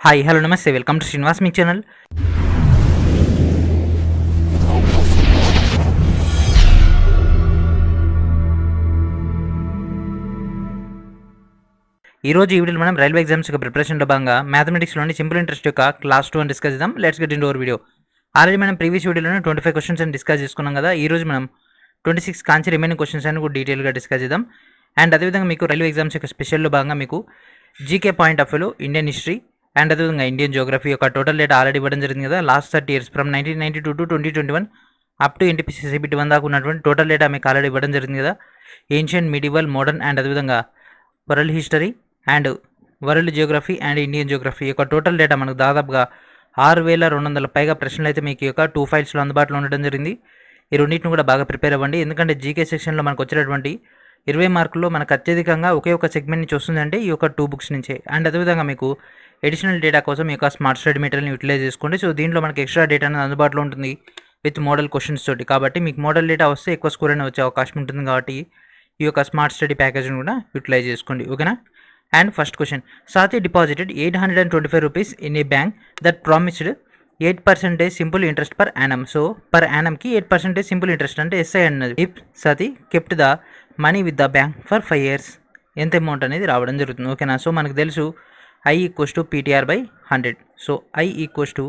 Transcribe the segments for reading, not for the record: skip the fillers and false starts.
Hi hello నమస్తే welcome to Srinivas me channel. ఈరోజు ఈ వీడియోలో మనం రైల్వే ఎగ్జామ్స్ యొక్క ప్రిపరేషన్లో భాగంగా మ్యాథమెటిక్స్లోని సింపుల్ ఇంట్రెస్ట్ యొక్క క్లాస్ 2 అని డిస్కస్ చేద్దాం. Let's get in our video. Already మనం ప్రీవియస్ వీడియోలోనే 25 క్వశ్చన్స్ అని డిస్కస్ చేసుకున్నాం కదా. ఈరోజు మనం 26 కాంచి రిమైనింగ్ క్వశ్చన్స్ అని కూడా డీటెయిల్గా డిస్కస్ చేద్దాం. అండ్ అదేవిధంగా మీకు రైల్వే ఎగ్జామ్స్ యొక్క స్పెషల్లో భాగంగా మీకు జీకే పాయింట్ ఆఫ్ వ్యూలో ఇండియన్ హిస్టరీ అండ్ అదేవిధంగా ఇండియన్ జోగ్రఫీ యొక్క టోటల్ డేటా ఆల్రెడీ ఇవ్వడం జరిగింది కదా. Last 30 years from 1992 to 2021 up to NTPC CBT 1 దాకా ఉన్నటువంటి టోటల్ డేటా మీకు ఆల్రెడీ ఇవ్వడం జరిగింది కదా. ఏన్షియంట్, మిడివల్, మోడర్న్ అండ్ అదేవిధంగా world history and world Geography and Indian Geography యొక్క టోటల్ డేటా మనకు దాదాపుగా 6200 పైగా ప్రశ్నలు అయితే మీకు యొక్క 2 files అందుబాటులో ఉండడం జరిగింది. ఈ రెండింటిని కూడా బాగా ప్రిపేర్ అవ్వండి. ఎందుకంటే జీకే సెక్షన్లో మనకు వచ్చేటటువంటి 20 మార్కుల్లో మనకు అత్యధికంగా ఒకే ఒక సెగ్మెంట్ నుంచి వస్తుందంటే ఈ యొక్క 2 books నుంచే. అండ్ అదేవిధంగా మీకు ఎడిషనల్ డేటా కోసం ఈ యొక్క స్మార్ట్ స్టడీ మెటీరియల్ని యూటిలైజ్ చేసుకోండి. సో దీంట్లో మనకి ఎక్స్ట్రా డేటా అనేది అందుబాటులో ఉంటుంది విత్ మోడల్ క్వశ్చన్స్ తోటి. కాబట్టి మీకు మోడల్ డేటా వస్తే ఎక్కువ స్కోర్ అనేది వచ్చే అవకాశం ఉంటుంది. కాబట్టి ఈ యొక్క స్మార్ట్ స్టడీ ప్యాకేజ్ని కూడా యూటిలైజ్ చేసుకోండి, ఓకేనా. And first question, Sathi deposited 825 rupees in a bank that promised 8% simple interest per annum. So per యానంకి 8% సింపుల్ ఇంట్రెస్ట్ అంటే ఎస్ఐ అన్నది. If Sathi kept the money with the bank for 5 years ఎంత amount అనేది రావడం జరుగుతుంది, ఓకేనా. సో మనకు తెలుసు I equals to PTR by 100. So I equals to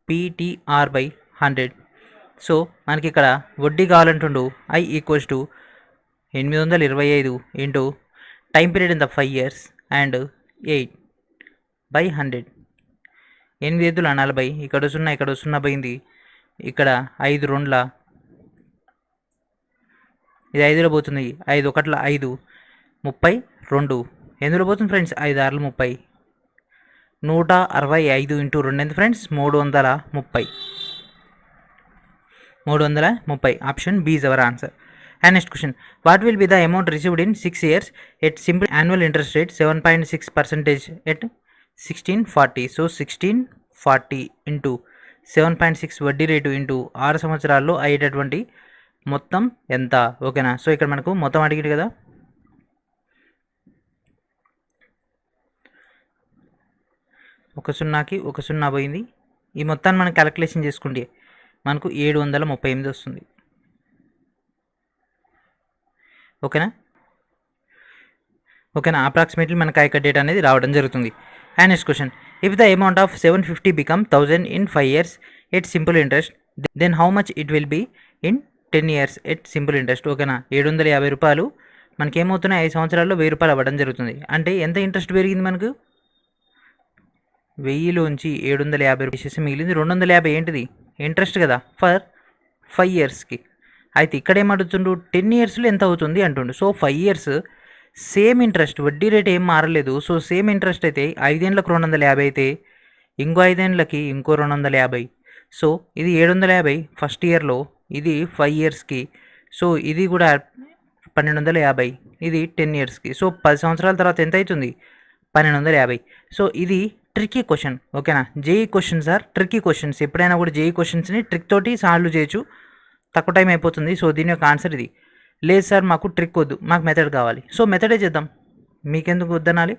PTR by 100. So మనకి ఇక్కడ వడ్డీ కావాలంటుండు I equals to 825 into time period in the 5 years and 8 by 100. 8 40, ఇక్కడ 0 పోయింది, ఇక్కడ 5 2 ఇది 5లో పోతుంది, 5 1 5 32 ఎందులో పోతుంది ఫ్రెండ్స్, 5 6 30, 165 ఇంటూ 2 ఎంత friends 330. Option B is our answer. And next question, what will be the amount received in 6 years at simple annual interest rate 7.6% at 1640. So 1640 into 7.6 వడ్డీ rate into 6 సంవత్సరాల్లో అయ్యేటటువంటి మొత్తం ఎంత, ఓకేనా. సో ఇక్కడ మనకు మొత్తం అడిగింది కదా, ఒక 0కి 0 పోయింది. ఈ మొత్తాన్ని మనం క్యాలిక్యులేషన్ చేసుకుంటే మనకు 738 వస్తుంది, ఓకేనా. అప్రాక్సిమేట్లీ మనకు ఆ డేటా అనేది రావడం జరుగుతుంది. And next question, if the amount of 750 become 1000 in 5 years at simple interest then how much it will be in 10 years at simple interest, ఓకేనా. 750 రూపాయలు మనకి ఏమవుతున్నాయి 5 సంవత్సరాల్లో 1000 రూపాయలు అవ్వడం జరుగుతుంది. అంటే ఎంత ఇంట్రెస్ట్ పెరిగింది మనకు, 1000లోంచి 750 తీసేసి మిగిలింది 250. ఏంటిది ఇంట్రెస్ట్ కదా ఫర్ 5 yearsకి. అయితే ఇక్కడ ఏమడుగుతుండు 10 yearsలో ఎంత అవుతుంది అంటుండు. సో 5 years సేమ్ ఇంట్రెస్ట్, వడ్డీ రేట్ ఏం మారలేదు. సో సేమ్ ఇంట్రెస్ట్ అయితే 5 ఏళ్ళకి 250 అయితే ఇంకో 5 ఏళ్ళకి ఇంకో 250. సో ఇది 750 ఫస్ట్ ఇయర్లో, ఇది 5 yearsకి. సో ఇది కూడా 1250, ఇది 10 yearsకి. సో 10 సంవత్సరాల తర్వాత ఎంత అవుతుంది 1250. సో ఇది ట్రిక్కీ క్వశ్చన్, ఓకేనా. JE questions are tricky questions. ఎప్పుడైనా కూడా జేఈ క్వశ్చన్స్ని ట్రిక్ తోటి సాల్వ్ చేయొచ్చు, తక్కువ టైం అయిపోతుంది. సో దీని యొక్క ఆన్సర్ ఇది. లేదు సార్ మాకు ట్రిక్ వద్దు, మాకు మెథడ్ కావాలి. సో మెథడే చేద్దాం, మీకెందుకు వద్దనాలి.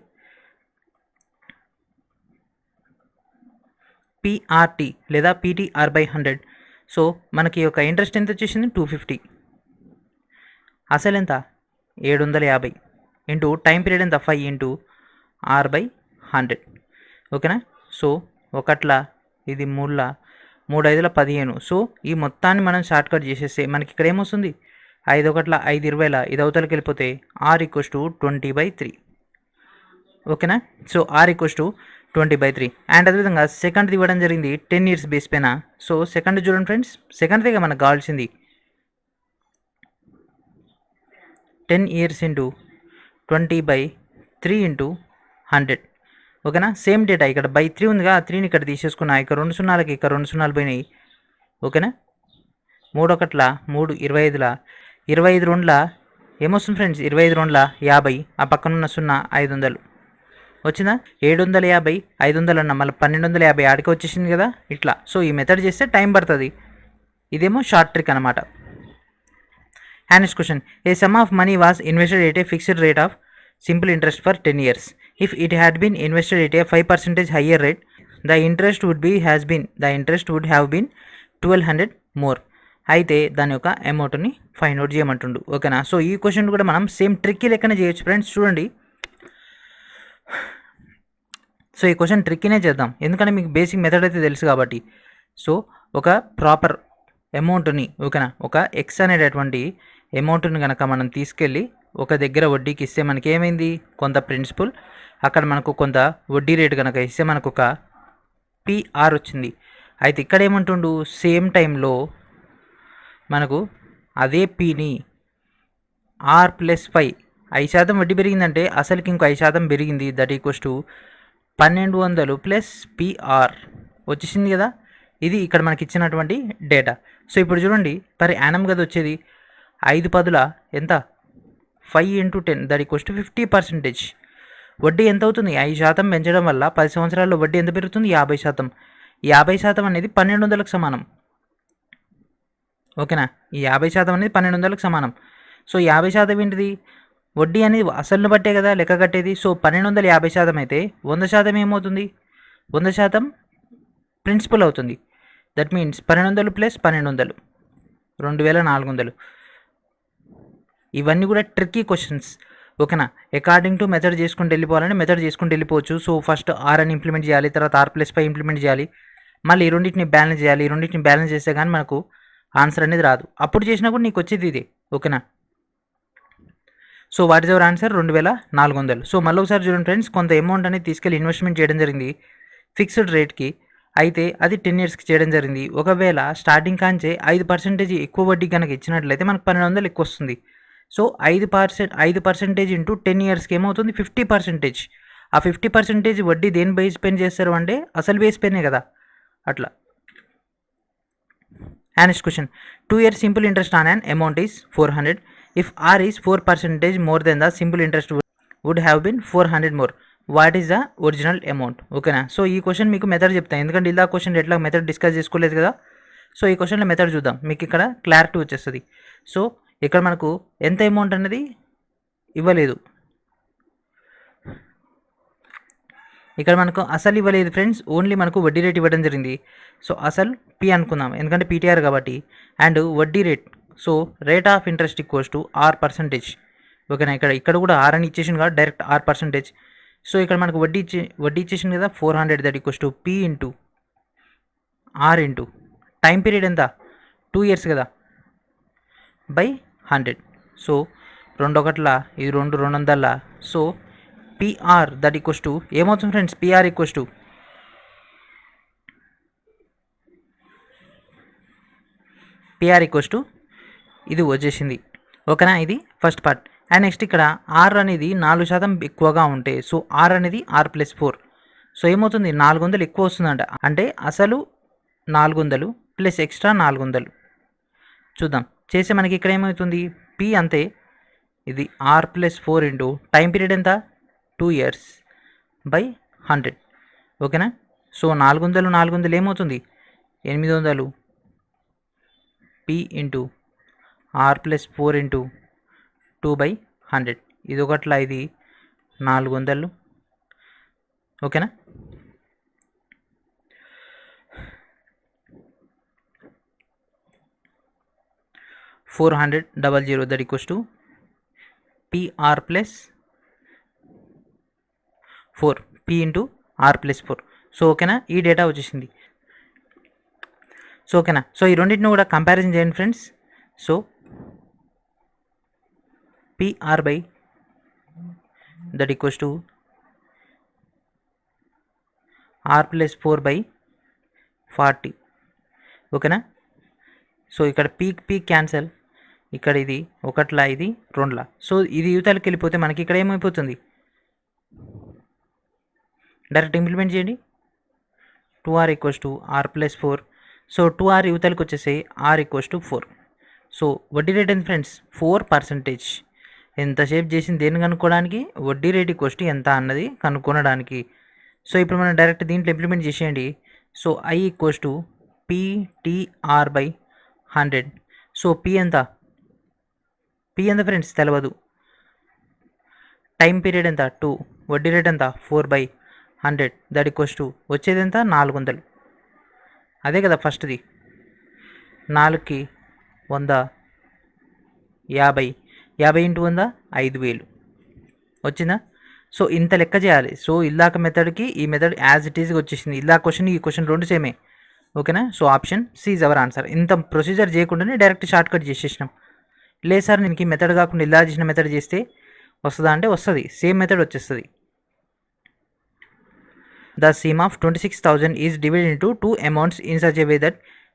పిఆర్టీ లేదా PTR by 100. సో మనకి యొక్క ఇంట్రెస్ట్ ఎంత వచ్చేసింది 250, అసలు ఎంత 750 ఇంటూ టైం పీరియడ్ ఎంత 5 ఇంటూ R by 100, ఓకేనా. సో 1 ఇది 3 3 5 15. సో ఈ మొత్తాన్ని మనం షార్ట్ కట్ చేసేస్తే మనకి ఇక్కడ ఏమొస్తుంది 5 1 5 20, ఇది అవతలకి వెళ్ళిపోతే R equals to 20/3, ఓకేనా. So R equals to 20/3. And అదేవిధంగా సెకండ్ ఇవ్వడం జరిగింది 10 years బేస్ పైన. సో సెకండ్ చూడండి ఫ్రెండ్స్, సెకండ్గా మనకు కావాల్సింది 10 years ఇంటూ 20/3 ఇంటూ 100, ఓకేనా. సేమ్ డేటా ఇక్కడ బై 3 ఉందిగా, 3ని ఇక్కడ తీసేసుకున్నా, ఇక్కడ 2 0కి ఇక్కడ 2 0 పోయినాయి, ఓకేనా. 3 1 3 25, 25 2 ఏమొస్తుంది ఫ్రెండ్స్ 25 2 50, ఆ పక్కన ఉన్న 0 500 వచ్చిందా. 750 500 అన్న మళ్ళీ 1250 ఆడికి వచ్చేసింది కదా ఇట్లా. సో ఈ మెథడ్ చేస్తే టైం పడుతుంది, ఇదేమో షార్ట్ ట్రిక్ అనమాట. And next question, a sum of money was invested at a fixed rate of simple interest for 10 years if it had been invested at a 5% higher rate the interest would have been 1200 more. అయితే దాని యొక్క అమౌంట్ని find out చేయమంటుండు. ఓకేనా. So ఈ question కూడా మనం same tricky లెక్కనే చేయొచ్చు ఫ్రెండ్స్. చూడండి, సో ఈ క్వశ్చన్ ట్రిక్కీనే చేద్దాం, ఎందుకంటే మీకు బేసిక్ మెథడ్ అయితే తెలుసు కాబట్టి. సో ఒక ప్రాపర్ అమౌంట్ని, ఓకేనా, ఒక ఎక్స్ అనేటటువంటి అమౌంట్ని కనుక మనం తీసుకెళ్ళి ఒక దగ్గర వడ్డీకి ఇస్తే మనకి ఏమైంది, కొంత ప్రిన్సిపల్, అక్కడ మనకు కొంత వడ్డీ రేటు కనుక ఇస్తే మనకు ఒక పిఆర్ వచ్చింది. అయితే ఇక్కడ ఏమంటుండు, సేమ్ టైంలో మనకు అదే పీని R+5 5% వడ్డీ పెరిగిందంటే అసలుకి ఇంకో 5% పెరిగింది, that equals to 1200 plus PR వచ్చేసింది కదా. ఇది ఇక్కడ మనకి ఇచ్చినటువంటి డేటా. సో ఇప్పుడు చూడండి, పర్ యానం కదా వచ్చేది, 5 పదుల ఎంత, 5 × 10 దట్ ఈక్వల్స్ టు 50%. వడ్డీ ఎంత అవుతుంది, 5% పెంచడం వల్ల 10 సంవత్సరాల్లో వడ్డీ ఎంత పెరుగుతుంది, 50%. 50% అనేది 1200కు సమానం. ఓకేనా, ఈ 50% అనేది 1200కు సమానం. సో 50% ఏంటిది, వడ్డీ అనేది అసలును బట్టే కదా లెక్క కట్టేది. సో 1200 50% అయితే 100% ఏమవుతుంది, 100% ప్రిన్సిపల్ అవుతుంది. That means 1200 plus 1200 2400. ఇవన్నీ కూడా ట్రిక్కీ క్వశ్చన్స్. ఓకేనా. అకార్డింగ్ టు మెథడ్ చేసుకుంటూ వెళ్ళిపోవాలంటే మెథడ్ చేసుకుంటూ వెళ్ళిపోవచ్చు. సో ఫస్ట్ ఆర్ అని ఇంప్లిమెంట్ చేయాలి, తర్వాత R+5 ఇంప్లిమెంట్ చేయాలి, మళ్ళీ ఈ రెండింటిని బ్యాలెన్స్ చేయాలి. ఈ రెండింటిని బ్యాలెన్స్ చేస్తే కానీ మనకు ఆన్సర్ అనేది రాదు. అప్పుడు చేసినా కూడా నీకు వచ్చేది ఇదే. ఓకేనా. So what is our answer, 2400. So మళ్ళీ ఒకసారి చూడండి ఫ్రెండ్స్, కొంత అమౌంట్ అనేది తీసుకెళ్ళి ఇన్వెస్ట్మెంట్ చేయడం జరిగింది ఫిక్స్డ్ రేట్కి. అయితే అది 10 ఇయర్స్కి చేయడం జరిగింది. ఒకవేళ స్టార్టింగ్ కాంచే 5% ఎక్కువ వడ్డీ కనుక ఇచ్చినట్లయితే మనకు 1200 ఎక్కువ వస్తుంది. సో 5% ఇంటూ 10 ఇయర్స్కి ఏమవుతుంది, 50%. ఆ 50% వడ్డీ దేని బేస్ పెయిన్ చేస్తారు అంటే అసలు బేస్ పెయినే కదా. అట్లా. Next question, 2 years simple interest on an amount is 400. If R is 4% more than the simple interest would have been 400 more. What is the original amount? ఓకేనా. సో ఈ క్వశ్చన్ మీకు method చెప్తాను, ఎందుకంటే ఇలా క్వశ్చన్ ఎట్లా method discuss చేసుకోలేదు కదా. So ఈ క్వశ్చన్లో మెథడ్ చూద్దాం, మీకు ఇక్కడ క్లారిటీ వచ్చేస్తుంది. సో ఇక్కడ మనకు ఎంత అమౌంట్ అనేది ఇవ్వలేదు, ఇక్కడ మనకు అసలు ఇవ్వలేదు ఫ్రెండ్స్, ఓన్లీ మనకు వడ్డీ రేట్ ఇవ్వడం జరిగింది. సో అసలు పి అనుకుందాం, ఎందుకంటే పీటీఆర్ కాబట్టి, అండ్ వడ్డీ rate. So rate of interest equals to R%. ఓకేనా. ఇక్కడ కూడా ఆర్ అని ఇచ్చేసింది కదా, డైరెక్ట్ R%. సో ఇక్కడ మనకు వడ్డీ ఇచ్చేసింది కదా 400, that equals to P into R into time period ఎంత, 2 years కదా, బై 100. సో 2 ఒకట్ల ఇది 200. So PR that equals to ఏమవుతుంది ఫ్రెండ్స్, పిఆర్ ఈక్వల్స్ టు ఇది వచ్చేసింది. ఓకేనా. ఇది ఫస్ట్ పార్ట్. అండ్ నెక్స్ట్ ఇక్కడ ఆర్ అనేది 4% ఎక్కువగా ఉంటే, సో ఆర్ అనేది R+4. సో ఏమవుతుంది, 400 ఎక్కువ వస్తుందంట, అంటే అసలు 400 ప్లస్ ఎక్స్ట్రా 400. చూద్దాం చేస్తే మనకి ఇక్కడ ఏమవుతుంది, పి అంతే, ఇది R+4 ఇంటూ టైం పీరియడ్ ఎంత, 2 years బై 100. ఓకేనా. సో 400 ఏమవుతుంది, 800 పి ఇంటూ R+4 ఇంటూ 2/100. ఇది ఒకట్ల ఇది 400. ఓకేనా. $400 that equals to PR+4 P into R+4. So ఓకేనా, ఈ డేటా వచ్చేసింది. సో ఓకేనా. సో ఈ రెండింటిని కూడా కంపారిజన్ చేయండి friends. So PR by that equals to R+4/40. ఓకేనా. సో ఇక్కడ పీ క్యాన్సల్, ఇక్కడ ఇది ఒకట్లా ఇది 2లా. సో ఇది యువతలకి వెళ్ళిపోతే మనకి ఇక్కడ ఏమైపోతుంది, డైరెక్ట్ ఇంప్లిమెంట్ చేయండి, 2R equals to R+4. So 2R యువతలకి వచ్చేసి R ఈక్వల్స్ టు 4. సో వడ్డీ రేట్ ఎంత ఫ్రెండ్స్, 4%. ఎంతసేపు చేసింది దేన్ని కనుక్కోవడానికి, వడ్డీ రేట్ ఈక్వల్స్ టు ఎంత అన్నది కనుక్కోవడానికి. సో ఇప్పుడు మనం డైరెక్ట్ దీంట్లో ఇంప్లిమెంట్ చేసేయండి. So I equals to PTR/100. So P ఎంత ఫ్రెండ్స్ తెలియదు, టైం పీరియడ్ ఎంత 2, వడ్డీ రేట్ ఎంత 4/100 దట్ ఈక్వల్స్ టు వచ్చేది ఎంత 400. అదే కదా ఫస్ట్ది. 4కి 100, 50, 50 ఇంటూ 100 5,000 వచ్చిందా. సో ఇంత లెక్క చేయాలి. సో ఇల్లాక మెథడ్కి ఈ మెథడ్ యాజ్ ఇట్ ఈస్గా వచ్చేసింది. ఇల్లా క్వశ్చన్ ఈ క్వశ్చన్ రెండు సేమే. ఓకేనా. So option C is our answer. ఇంత ప్రొసీజర్ చేయకుండానే డైరెక్ట్ షార్ట్ కట్ చేసేసినాం. లేదు సార్ నేను ఈ మెథడ్ కాకుండా ఇలా చేసిన మెథడ్ చేస్తే వస్తుందా అంటే వస్తుంది, సేమ్ మెథడ్ వచ్చేస్తుంది. The sum of 26,000 is divided into two amounts in such a way that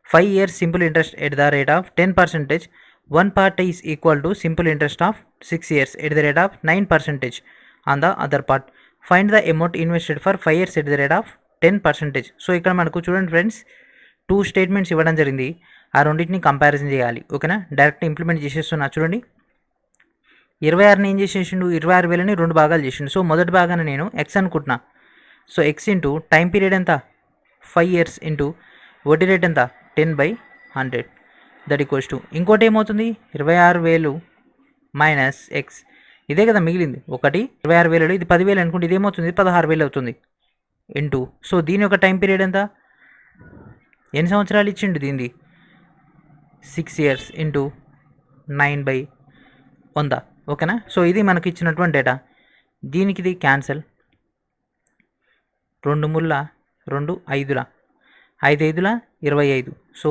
5 years simple interest at the rate of 10%, one part is equal to simple interest of 6 years at the rate of 9% on the other part. Find the amount invested for 5 years at the rate of 10%. So ఇక్కడ మనకు చూడండి friends, 2 statements ఇవ్వడం జరిగింది. ఆ రెండింటిని comparison చేయాలి. ఓకేనా. Direct implement చేసేస్తున్నా. చూడండి, 26ని ఏం చేసేసిండు, 26,000ని 2 భాగాలు చేసిండు. సో మొదటి భాగాన్ని నేను ఎక్స్ అనుకుంటున్నా. So x into time period ఎంత 5 years ఇంటూ వడ్డీ రేట్ ఎంత 10/100 దట్ ఈక్వల్స్ టు ఇంకోటి ఏమవుతుంది 26,000 మైనస్ ఎక్స్. ఇదే కదా మిగిలింది. ఒకటి 26,000, ఇది 10,000 అనుకుంటే ఇది ఏమవుతుంది 16,000 అవుతుంది ఇంటూ. సో దీని యొక్క టైం పీరియడ్ ఎంత, ఎన్ని సంవత్సరాలు ఇచ్చిండు దీనిది 6 years ఇంటూ 9/100. ఓకేనా. సో ఇది మనకి ఇచ్చినటువంటి డేటా. దీనికి ఇది క్యాన్సల్. 2 ముళ్ళ 2 5ల 5 5ల 25. So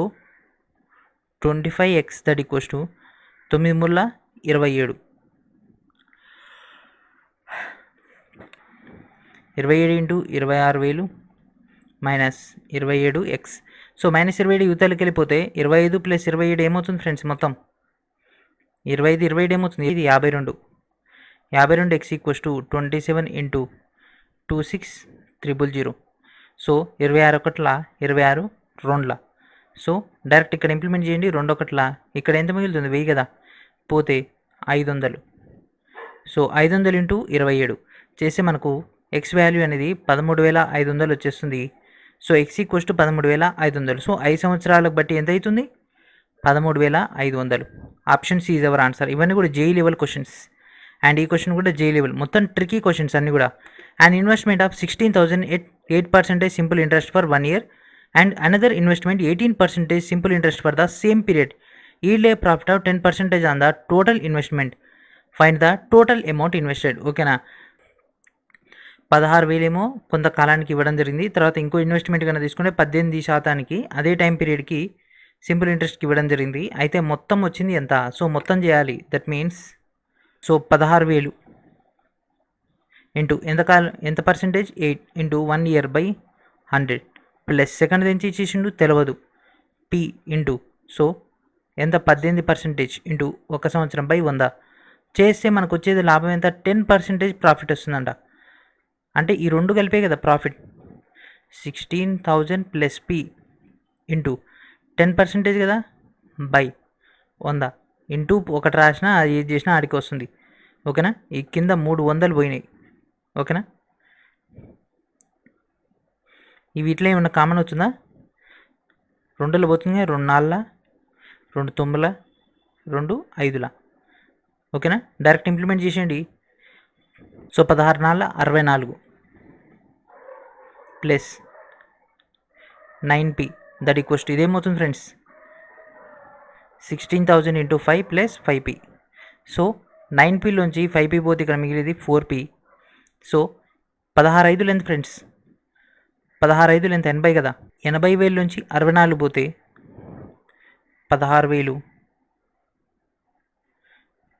25x that equals to 9 ముళ్ళ 27. 27 ఇంటూ 26,000 మైనస్ 27x. సో -27 యువతలకి వెళ్ళిపోతే 25 + 27 ఏమవుతుంది ఫ్రెండ్స్, మొత్తం 25 27 ఏమవుతుంది, ఇది 52. 52x equals to 27 into 26,000. So 26 ఒకట్ల 26 2ల. సో డైరెక్ట్ ఇక్కడ ఇంప్లిమెంట్ చేయండి. 2 ఒకట్ల ఇక్కడ ఎంత మిగులుతుంది 1000 కదా, పోతే 500. సో 500 ఇంటూ 27 చేస్తే మనకు ఎక్స్ వాల్యూ అనేది 13,500 వచ్చేస్తుంది. So X equals to 13,500. So 5 సంవత్సరాలకు బట్టి ఎంత అవుతుంది 13,500. Option C is our answer. ఇవన్నీ కూడా జేఈ లెవెల్ క్వశ్చన్స్. అండ్ ఈ క్వశ్చన్ కూడా జేఈ లెవెల్, మొత్తం ట్రికీ క్వశ్చన్స్ అన్నీ కూడా. An investment of 16,000 at 8% simple interest for 1 year and another investment 18% simple interest for the same period yield a profit of 10% on the total investment. Find the total amount invested. ఓకేనా. 16,000 ఏమో కొంతకాలానికి ఇవ్వడం జరిగింది. తర్వాత ఇంకో investment కన్నా తీసుకుంటే 18% అదే టైం పీరియడ్కి సింపుల్ ఇంట్రెస్ట్కి ఇవ్వడం జరిగింది. అయితే మొత్తం వచ్చింది ఎంత, సో మొత్తం చేయాలి. దట్ మీన్స్ సో 16,000 ఇంటూ ఎంత percentage 8 into 1 year by 100 plus second నుంచి ఇచ్చేసిండు తెలియదు పి ఇంటూ. సో ఎంత 18% ఇంటూ 1 సంవత్సరం బై 100 చేస్తే మనకు వచ్చేది లాభం ఎంత 10% ప్రాఫిట్ వస్తుందంట. అంటే ఈ రెండు కలిపే కదా ప్రాఫిట్. 16,000 ప్లస్ పి ఇంటూ 10% కదా బై 100 ఇంటూ ఒకటి రాసినా అది ఏది చేసినా ఆడికి వస్తుంది. ఓకేనా. ఈ కింద 300 పోయినాయి. ఓకేనా. ఈ వీటిలో ఏమన్నా కామన్ అవుతుందా, 2లు పోతుంది, 2 4ల 2 9ల 2 5ల. ఓకేనా. డైరెక్ట్ ఇంప్లిమెంట్ చేసేయండి. So 16 4 64 plus 9p that equals to ఇదేమవుతుంది friends 16,000 into 5 plus 5p. So 9pలోంచి 5p పోతే ఇక్కడ మిగిలిది 4p. సో 16 5లు ఎంత ఫ్రెండ్స్, 16 5లు ఎంత 80 కదా. 80,000 నుంచి 64 పోతే 16,000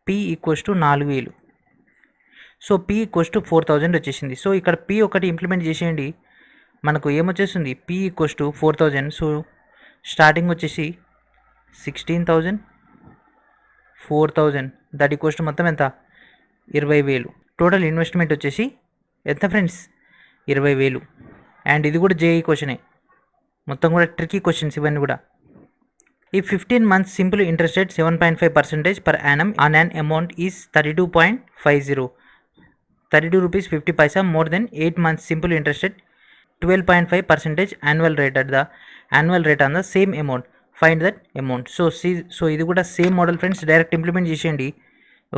p equals to 4,000. So p equals to 4,000 వచ్చేసింది. సో ఇక్కడ p ఒకటి ఇంప్లిమెంట్ చేసేయండి, మనకు ఏమొచ్చేస్తుంది p equals to 4,000. So starting వచ్చేసి 16,000 4,000 దట్ ఈక్వల్స్ టు మొత్తం ఎంత 20,000. టోటల్ ఇన్వెస్ట్మెంట్ వచ్చేసి ఎంత ఫ్రెండ్స్ 20,000. అండ్ ఇది కూడా జేఈ క్వశ్చనే, మొత్తం కూడా ట్రికీ క్వశ్చన్స్ ఇవన్నీ కూడా. ఈ 15 months simple interest rate 7.5% per annum on an amount is 32.50 32 rupees 50 paisa more than 8 months simple interest rate 12.5% annual rate at the annual rate on the same amount. Find that amount. So ఇది కూడా same model friends. Direct implement చేసేయండి.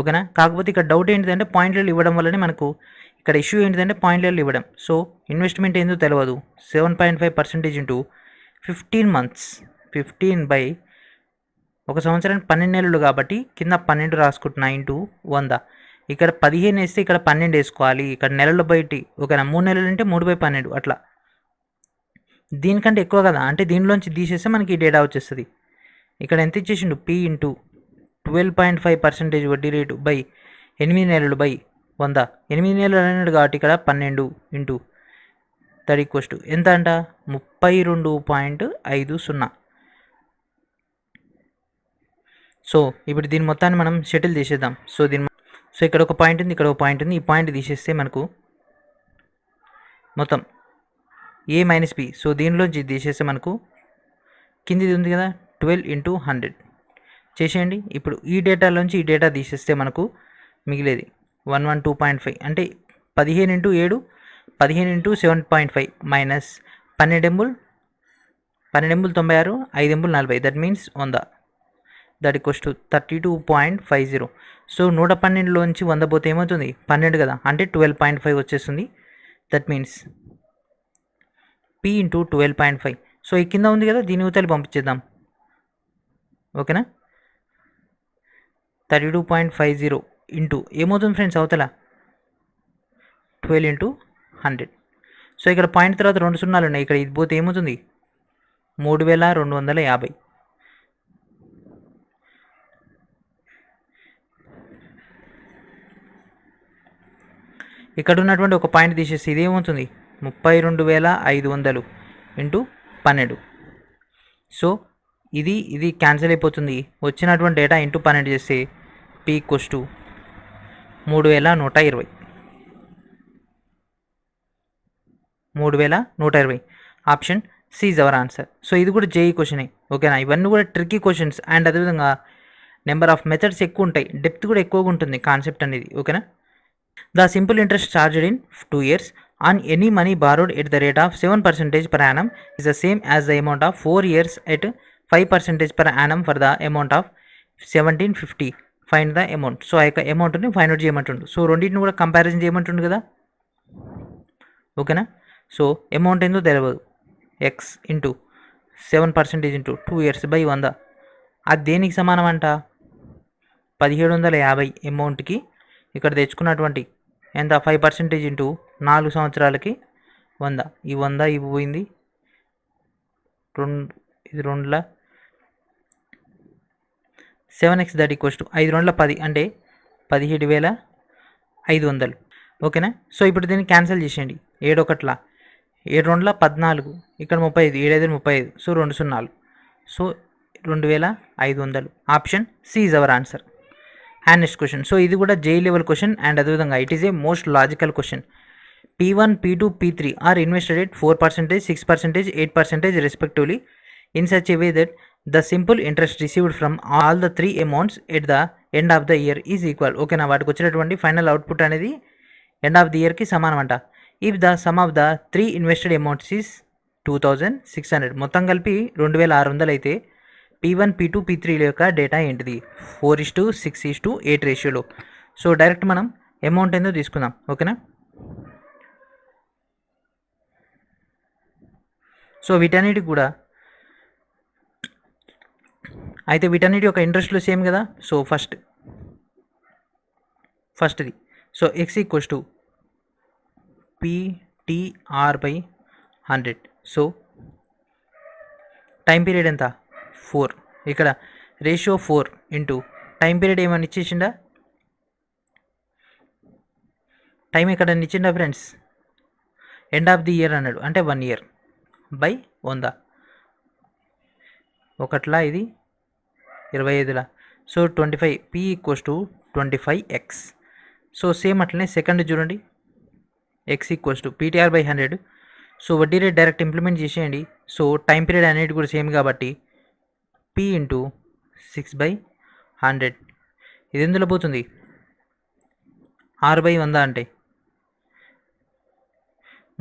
ఓకేనా. కాకపోతే ఇక్కడ doubt ఏంటిదంటే పాయింట్లలో ఇవ్వడం వల్లనే మనకు ఇక్కడ ఇష్యూ ఏంటిదంటే పాయింట్లలో ఇవ్వడం. సో ఇన్వెస్ట్మెంట్ ఏందో తెలియదు. 7.5% ఇంటూ 15 months, 15 బై ఒక సంవత్సరానికి 12 నెలలు కాబట్టి కింద 12 రాసుకుంటున్నా ఇంటూ 100. ఇక్కడ 15 వేస్తే ఇక్కడ 12 వేసుకోవాలి. ఇక్కడ నెలలు బయటి ఓకేనా. 3 నెలలు అంటే 3/12 అట్లా. దీనికంటే ఎక్కువ కదా, అంటే దీనిలోంచి తీసేస్తే మనకి ఈ డేటా వచ్చేస్తుంది. ఇక్కడ ఎంత ఇచ్చేసిండు, పి ఇంటూ 12.5% వడ్డీ రేటు బై 8 నెలలు బై 100. 8 నెలలు అన్నాడు కాబట్టి ఇక్కడ 12 ఇంటూ 30 ఎంత అంట 32.50. సో ఇప్పుడు దీని మొత్తాన్ని మనం షటిల్ చేసేద్దాం. సో ఇక్కడ ఒక పాయింట్ ఉంది, ఇక్కడ ఒక పాయింట్ ఉంది. ఈ పాయింట్ తీసేస్తే మనకు మొత్తం ఏ మైనస్ బి. సో దీనిలోంచి తీసేస్తే మనకు కిందిది ఉంది కదా 12 ఇంటూ 100 చేసేయండి. ఇప్పుడు ఈ డేటాలోంచి ఈ డేటా తీసేస్తే మనకు మిగిలేది 112.5 అంటే 15 ఇంటూ 7 15 ఇంటూ 7.5 మైనస్ 12 ఎంబుల్ 96 5 ఎంబుల్ 40 that means 100 that equals to 32.50. So 112లోంచి 100 పోతే ఏమవుతుంది 12 కదా, అంటే 12.5 వచ్చేస్తుంది. That means P into 12.5. So ఈ కింద ఉంది కదా, దీని ఊతలు పంపించేద్దాం. ఓకేనా. 32.50 ఇంటూ ఏమవుతుంది ఫ్రెండ్స్ అవతల 12 ఇంటూ 100. సో ఇక్కడ పాయింట్ తర్వాత 2 సున్నాలు ఉన్నాయి. ఇక్కడ ఇది పోతే ఏమవుతుంది 3250. ఇక్కడ ఉన్నటువంటి ఒక పాయింట్ తీసేసి ఇది ఏమవుతుంది 32,500 ఇంటూ 12. సో ఇది క్యాన్సిల్ అయిపోతుంది. వచ్చినటువంటి డేటా ఇంటూ 12 చేస్తే P equals to 3120. 3120 option C is our answer. So ఇది కూడా జేఈ క్వశ్చనే. ఓకేనా. ఇవన్నీ కూడా ట్రిక్కీ క్వశ్చన్స్ అండ్ అదేవిధంగా నెంబర్ ఆఫ్ మెథడ్స్ ఎక్కువ ఉంటాయి, డెప్త్ కూడా ఎక్కువగా ఉంటుంది కాన్సెప్ట్ అనేది. ఓకేనా. The simple interest charged in 2 years on any money borrowed at the rate of 7% per annum is the same as the amount of 4 years at 5% per annum for the amount of 1750. Find the amount. So ఆ యొక్క అమౌంట్ని find out చేయమంటుండు. So రెండింటిని కూడా comparison చేయమంటుండు కదా. ఓకేనా. So amount ఏందో తెలియదు. X into 7% into 2 years by 100 అది దేనికి సమానం అంట 1750 అమౌంట్కి ఇక్కడ తెచ్చుకున్నటువంటి ఎంత 5% ఇంటూ 4 సంవత్సరాలకి 100. ఈ 100 ఇవి పోయింది 2 ఇది 2 7x దట్ ఈక్వల్స్ టు 5 2 10 అంటే 17,500. ఓకేనా. సో ఇప్పుడు దీన్ని క్యాన్సిల్ చేసేయండి. 7 1 7 2 14 ఇక్కడ 35 7 5 35. సో 2 సున్నాలు. So 2500. Option C is our answer. And next question. So ఇది కూడా జేఈ లెవెల్ క్వశ్చన్ అండ్ అదేవిధంగా it is a most logical question. P1, P2, P3 are invested at 4%, 6%, 8% respectively in such a way that the simple interest received from all the 3 amounts at the end of the year is equal. ఓకేనా. వాటికి వచ్చినటువంటి final output అనేది end of the ఇయర్కి సమానం అంట. If the sum of the 3 invested amounts is 2600. మొత్తం కలిపి 2600 అయితే P1, P2, P3 యొక్క డేటా ఏంటిది 4:6:8 రేషియోలో. సో డైరెక్ట్ మనం అమౌంట్ ఏందో తీసుకుందాం. ఓకేనా. సో వీటన్నిటికి కూడా అయితే వీటన్నిటి యొక్క ఇంట్రెస్ట్లు సేమ్ కదా. సో ఫస్ట్ది so X equals to PTR/100. So time period ఎంత 4. ఇక్కడ రేషియో 4 ఇంటూ టైం పీరియడ్ ఏమని ఇచ్చేసిండా, టైం ఎక్కడన్నా ఇచ్చిండా friends, end of the year అన్నాడు అంటే 1 year బై 100. ఒకట్లా ఇది 25. So 25 P equals to 25x. So same అట్లనే సెకండ్ చూడండి x equals to PTR/100. So వడ్డీ రేట్ డైరెక్ట్ ఇంప్లిమెంట్ చేసేయండి. సో టైం పీరియడ్ అనేది కూడా సేమ్ కాబట్టి P ఇంటూ 6/100. ఇది ఎందులో పోతుంది 6/100 అంటే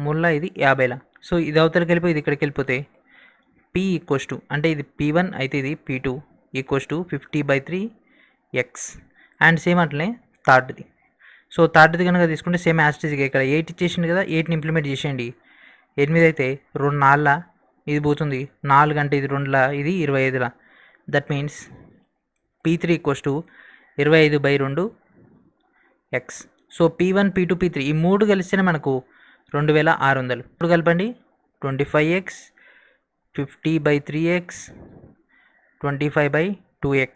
ముల్లా ఇది 50. సో ఇది అవతలకి వెళ్ళిపోయి ఇది ఇక్కడికి వెళ్ళిపోతే P ఈక్వల్స్ టు అంటే ఇది P1 అయితే ఇది P2 equals to 50/3x. And same అట్లనే థర్డ్ది. సో థర్డ్ది కనుక తీసుకుంటే సేమ్ యాస్టిజ్గా ఇక్కడ 8 ఇచ్చేసింది కదా, 8ని ఇంప్లిమెంట్ చేసేయండి. 8 అయితే 2 4 ఇది పోతుంది, 4 అంటే ఇది 2 ఇది 25. That means P3 = 25/2 x. So P1 P2 P3 ఈ 3 కలిస్తేనే మనకు 2600. ఇప్పుడు కలపండి 25x 50/3x 25/2x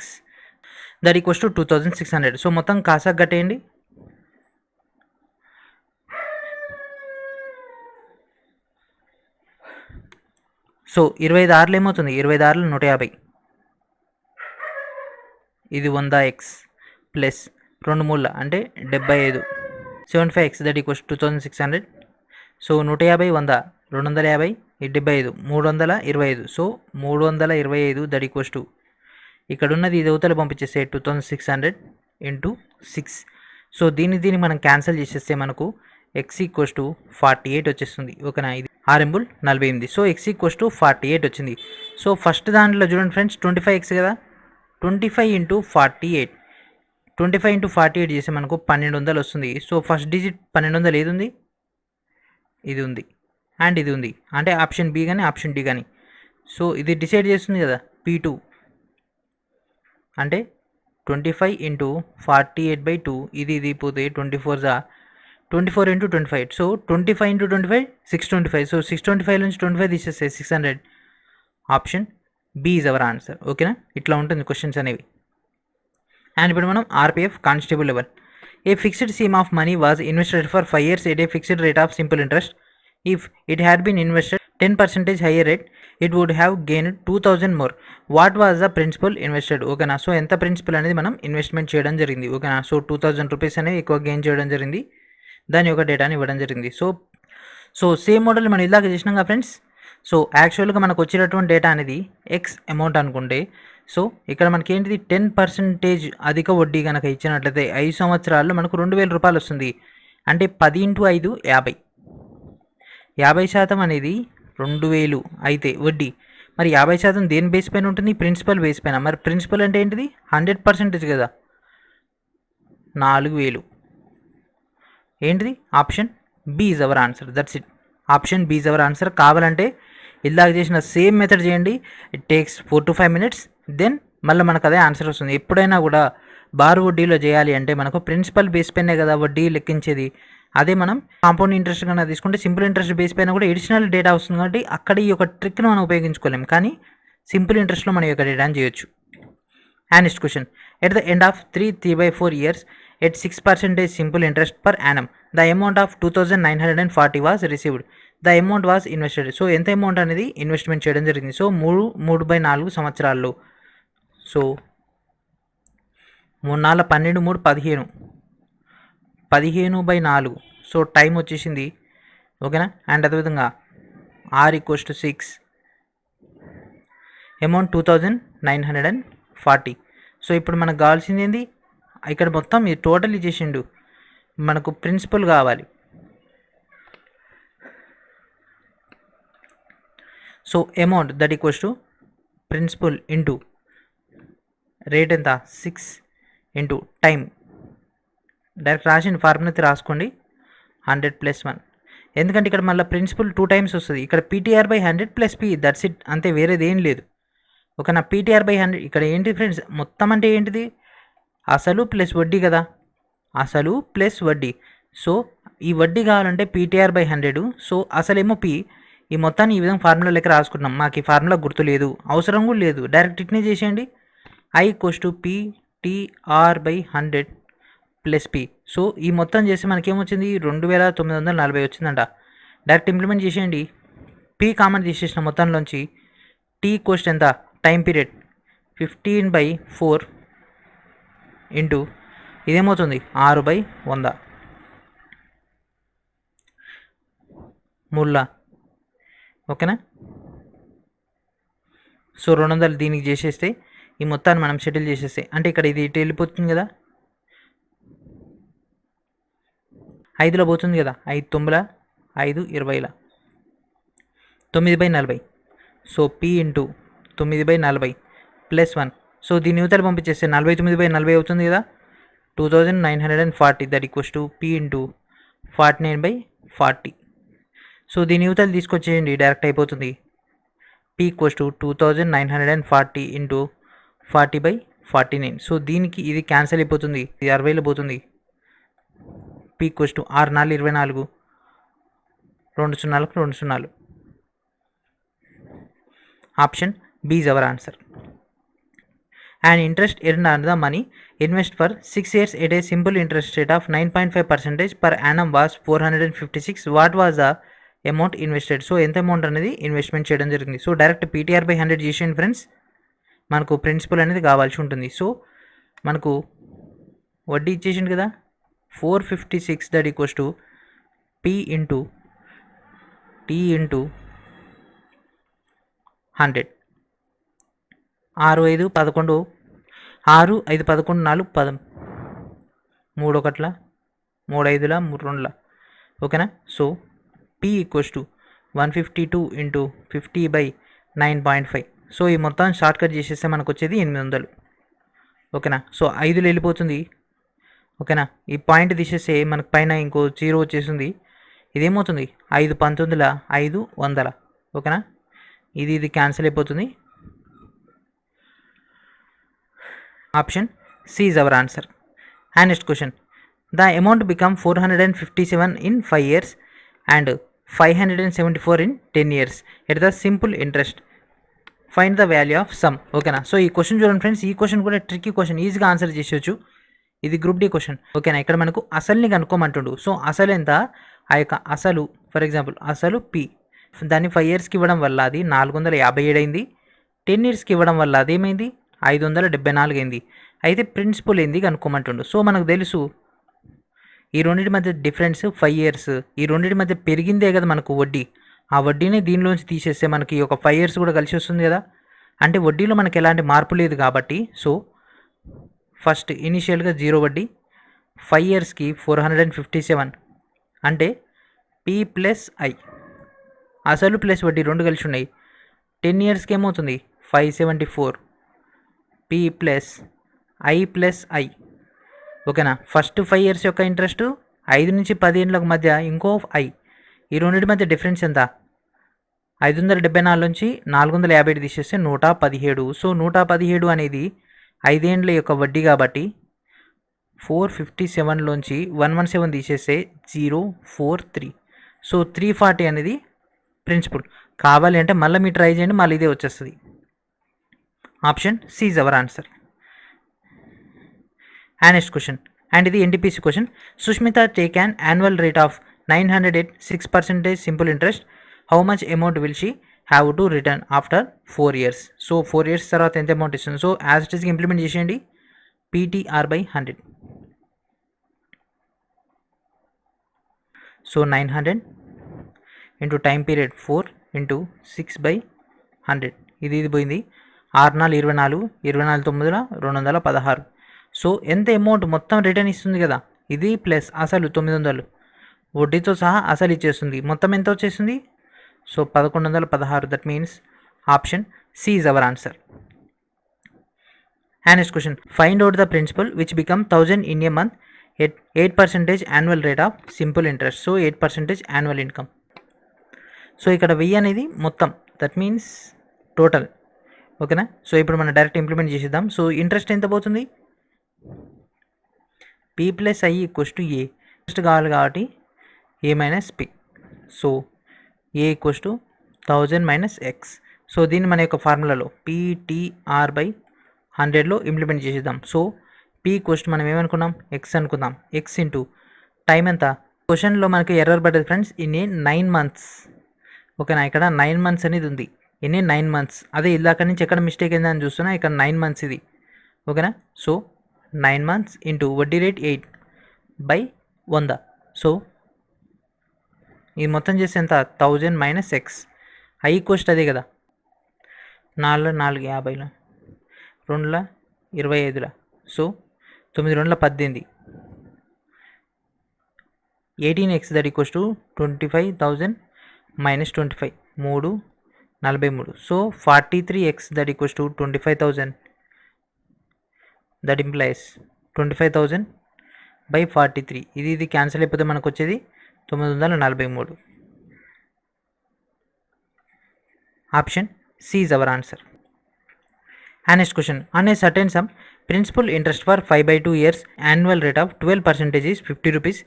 that equals to 2600. So మొత్తం కాసాకు కట్టేయండి. సో 25 ఏమవుతుంది, 25 150, ఇది 100x ప్లస్ 2 3 అంటే 75, 75x that equals 2600. So 150 100 250 75 325. So 325 that equals to ఇక్కడ ఉన్నది ఇది అవతల పంపించేస్తే 2600 ఇంటూ 6. సో దీన్ని మనం క్యాన్సిల్ చేసేస్తే మనకు x = 48 వచ్చేస్తుంది. ఓకేనా, ఇది 6×48. సో x = 48 వచ్చింది. సో ఫస్ట్ దాంట్లో చూడండి ఫ్రెండ్స్ 25x కదా, 25 × 48, 25 × 48 చేస్తే మనకు 1200 వస్తుంది. సో ఫస్ట్ డిజిట్ 1200 ఏది ఉంది, ఇది ఉంది అండ్ ఇది ఉంది, అంటే ఆప్షన్ బి కానీ ఆప్షన్ డి కానీ. సో ఇది డిసైడ్ చేస్తుంది కదా P2 అంటే 25 × 48/2, ఇది పోతే 24 × 25. సో 25 × 25 625. సో 625 నుంచి 25 తీసేస్తే 600. Option B is our answer. ఓకేనా, ఇట్లా ఉంటుంది క్వశ్చన్స్ అనేవి. అండ్ ఇప్పుడు మనం RPF constable level. A fixed sum of money was invested for 5 years at a fixed rate of simple interest. If it had been invested 10% higher rate, it would have gained 2000 more. What was the principal invested? ఓకేనా, so ఎంత principal అనేది మనం investment చేయడం జరిగింది. ఓకేనా, so 2000 rupees అనేవి ఎక్కువ gain చేయడం జరిగింది, దాని యొక్క డేటాని ఇవ్వడం జరిగింది. సో సేమ్ మోడల్ మనం ఇలాగ చేసినాం కదా ఫ్రెండ్స్. సో యాక్చువల్గా మనకు వచ్చినటువంటి డేటా అనేది ఎక్స్ అమౌంట్ అనుకుంటే, సో ఇక్కడ మనకి ఏంటిది 10% అధిక వడ్డీ కనుక ఇచ్చినట్లయితే 5 సంవత్సరాల్లో మనకు 2000 రూపాయలు వస్తుంది. అంటే 10 × 5 50, 50% అనేది 2000 అయితే వడ్డీ. మరి 50% దేని బేస్ పైన ఉంటుంది, ప్రిన్సిపల్ బేస్ పైన. మరి ప్రిన్సిపల్ అంటే ఏంటిది 100% కదా, 4000. ఏంటిది, option B is our answer. That's it, option B is our answer. కావాలంటే ఇలాగ చేసిన సేమ్ మెథడ్ చేయండి, it takes 4 to 5 minutes, then మళ్ళీ మనకు అదే ఆన్సర్ వస్తుంది. ఎప్పుడైనా కూడా బార్ వడ్డీలో చేయాలి అంటే మనకు ప్రిన్సిపల్ బేస్ పైనే కదా వడ్డీ లెక్కించేది. అదే మనం కాంపౌండ్ ఇంట్రెస్ట్ కన్నా తీసుకుంటే సింపుల్ ఇంట్రెస్ట్ బేస్ పైన కూడా ఎడిషనల్ డేటా వస్తుంది, కాబట్టి అక్కడ ఈ యొక్క ట్రిక్ను మనం ఉపయోగించుకోలేము, కానీ సింపుల్ ఇంట్రెస్ట్లో మనం ఈ యొక్క డేటాని చేయొచ్చు. And next question, at the end of 3/4 years at 6% simple interest per annum, the amount of 2940 was received. The amount was invested. So ఎంత అమౌంట్ అనేది ఇన్వెస్ట్మెంట్ చేయడం జరిగింది. సో 3/4 సంవత్సరాల్లో. సో 3 4 12 3 15, 15/4. సో టైం వచ్చేసింది. ఓకేనా, అండ్ అదేవిధంగా r = 6, అమౌంట్ 2940. సో ఇప్పుడు మనకు కావాల్సింది ఏంది, ఇక్కడ మొత్తం ఇది టోటల్ ఇచ్చేసిండు, మనకు ప్రిన్సిపల్ కావాలి. So amount that equals to principal into rate ఎంత 6 ఇంటూ టైం. డైరెక్ట్ రాసిన ఫార్ములా అయితే రాసుకోండి, 100 + 1. ఎందుకంటే ఇక్కడ మళ్ళీ ప్రిన్సిపల్ 2 times వస్తుంది. ఇక్కడ PTR/100 + P, దట్స్ ఇట్, అంతే, వేరేది ఏం లేదు. ఓకేనా, PTR/100 ఇక్కడ ఏంటి ఫ్రెండ్స్, మొత్తం అంటే ఏంటిది, అసలు ప్లస్ వడ్డీ కదా, అసలు ప్లస్ వడ్డీ. సో ఈ వడ్డీ కావాలంటే PTR/100. సో అసలేమో P, ఈ మొత్తాన్ని ఈ విధంగా ఫార్ములా లెక్క రాసుకుంటున్నాం. మాకు ఈ ఫార్ములా గుర్తు లేదు, అవసరం కూడా లేదు, డైరెక్ట్ ఇట్నే చేసేయండి. I = PTR/100 + P. సో ఈ మొత్తం చేస్తే మనకేమొచ్చింది, 2940 వచ్చిందంట. డైరెక్ట్ ఇంప్లిమెంట్ చేసేయండి. P కామన్ తీసేసిన మొత్తంలోంచి T = ఎంత, టైం పీరియడ్ 15/4 ఇంటూ ఇదేమవుతుంది 6/100 ముల్లా. ఓకేనా, సో 200 దీనికి చేసేస్తే ఈ మొత్తాన్ని మనం సెటిల్ చేసేస్తే, అంటే ఇక్కడ ఇది ఇటు వెళ్ళిపోతుంది కదా, 5లో పోతుంది కదా, 5 9 5 20 9/40. So P into 9/40 + 1. సో దీన్ని యువతలు పంపించేస్తే 49/40 అవుతుంది కదా. 2940 that equals to P into 49/40. So దీని యువతలు తీసుకొచ్చేయండి, డైరెక్ట్ అయిపోతుంది. P equals to 2940 into 40/49. So దీనికి ఇది క్యాన్సిల్ అయిపోతుంది, ఇది 60లో పోతుంది. P ఈక్వల్స్ టు 6 4 24, 2 సున్నాలకు 2 సున్నాలు. Option B is our answer. And interest earned on the money invest for 6 years at a simple interest rate of 9.5% per annum was 456. What was the amount invested? So ఎంత amount అనేది investment చేయడం జరిగింది. So direct PTR/100 చేసేయండి friends, మనకు principal అనేది కావాల్సి ఉంటుంది. So మనకు వడ్డీ ఇచ్చేసింది కదా 456 that equals to P into T into 100. 6 5 11, 6 5 11 4 10, 3 1 3 5 3 2. ఓకేనా. So P equals to 152 into 50/9.5. So ఈ మొత్తం షార్ట్ కట్ చేసేస్తే మనకు వచ్చేది 800. ఓకేనా. సో 5లో వెళ్ళిపోతుంది. ఓకేనా. ఈ పాయింట్ తీసేస్తే మనకు పైన ఇంకో 0 వచ్చేసింది. ఇదేమవుతుంది 5 19 5 100. ఓకేనా. ఇది క్యాన్సిల్ అయిపోతుంది. Option C is our answer. And next question. The amount become 457 in 5 years and 574 in 10 years at the simple interest. Find the value of sum. ఓకేనా. సో ఈ క్వశ్చన్ చూడండి ఫ్రెండ్స్, ఈ క్వశ్చన్ కూడా ట్రిక్కీ క్వశ్చన్, ఈజీగా answer చేసేవచ్చు. ఇది group D question. ఓకేనా. ఇక్కడ మనకు అసలుని కనుక్కోమంటుండు. సో అసలు ఎంత, ఆ యొక్క అసలు ఫర్ ఎగ్జాంపుల్ అసలు P, దాన్ని 5 yearsకి ఇవ్వడం వల్ల అది 457 అయింది. 10 yearsకి ఇవ్వడం వల్ల అదేమైంది 574 అయింది. అయితే ప్రిన్సిపల్ ఏంది కనుక్కోమంటుండు. సో మనకు తెలుసు ఈ రెండింటి మధ్య డిఫరెన్స్ 5 years, ఈ రెండింటి మధ్య పెరిగిందే కదా మనకు వడ్డీ. ఆ వడ్డీని దీనిలోంచి తీసేస్తే మనకి ఒక 5 years కూడా కలిసి వస్తుంది కదా. అంటే వడ్డీలో మనకి ఎలాంటి మార్పు లేదు కాబట్టి, సో ఫస్ట్ ఇనిషియల్గా 0 వడ్డీ, 5 yearsకి 457 అంటే P ప్లస్ I, అసలు ప్లస్ వడ్డీ రెండు కలిసి ఉన్నాయి. 10 yearsకి ఏమవుతుంది 574 P plus I plus I. ఓకేనా. ఫస్ట్ 5 years యొక్క ఇంట్రెస్ట్ 5 నుంచి 10 ఏళ్ళ మధ్య ఇంకో I, ఈ రెండింటి మధ్య డిఫరెన్స్ ఎంత 574 నుంచి 457 తీసేస్తే 117. సో 117 అనేది 5 ఏళ్ళ యొక్క వడ్డీ కాబట్టి 457లోంచి 117 తీసేస్తే 043. సో 340 అనేది ప్రిన్సిపల్. కావాలి అంటే మళ్ళీ మీరు ట్రై చేయండి, మళ్ళీ ఇదే వచ్చేస్తుంది. Option C is our answer. And next question. And ఇది NTPC question. Sushmita take an annual rate of 900 at 6% simple interest. How much amount will she have to return after 4 years? So 4 years తర్వాత ఎంత amount ఇస్తుంది. So as it ఈస్కి implement చేసేయండి. PTR/100. So 900 into time period 4 into 6/100. ఇది పోయింది. 6 4 24, 24 9 216. So ఎంత amount మొత్తం return ఇస్తుంది కదా, ఇది ప్లస్ అసలు 900 వడ్డీతో సహా అసలు ఇచ్చేస్తుంది. మొత్తం ఎంత వచ్చేసింది, so 1116. That means option C is our answer. And next question. Find out the principal which become 1000 in a month at 8% annual rate of simple interest. So 8% annual income. So ఇక్కడ 1000 అనేది మొత్తం, దట్ మీన్స్ టోటల్. ఓకేనా. So ఇప్పుడు మనం direct implement చేసేద్దాం. So interest ఎంత పోతుంది, P plus I equals to A. Interest కావాలి కాబట్టి A minus P. So A equals to 1000 minus X. So దీన్ని మన యొక్క ఫార్ములాలో PTR/100లో ఇంప్లిమెంట్ చేసేద్దాం. సో P ఈక్వల్స్ టు మనం ఏమనుకున్నాం X అనుకుందాం. X ఇంటూ టైం ఎంత, క్వశ్చన్లో మనకి ఎర్రర్ పడ్డది ఫ్రెండ్స్, ఇన్ని 9 months. ఓకేనా. ఇక్కడ 9 months అనేది ఉంది, ఇన్ని 9 months. అదే ఇలాక నుంచి ఎక్కడ మిస్టేక్ అయిందని చూస్తున్నా, ఇక్కడ 9 months ఇది. ఓకేనా. సో 9 months ఇంటూ వడ్డీ రేట్ 8/100. సో ఇది మొత్తం చేస్తే ఎంత 1000 మైనస్ X. I ఈక్వల్స్ అదే కదా, 4 4 50, 2 25. So 9 2 18, 18X that equals to 25,000 minus 25 3 43. So 43X that equals to 25,000. That implies 25,000 by 43. ఇది క్యాన్సిల్ అయిపోతే మనకు వచ్చేది 943. Option C is our answer. And next question. On a certain sum, principal interest for 5/2 years, annual rate of 12% is 50 rupees,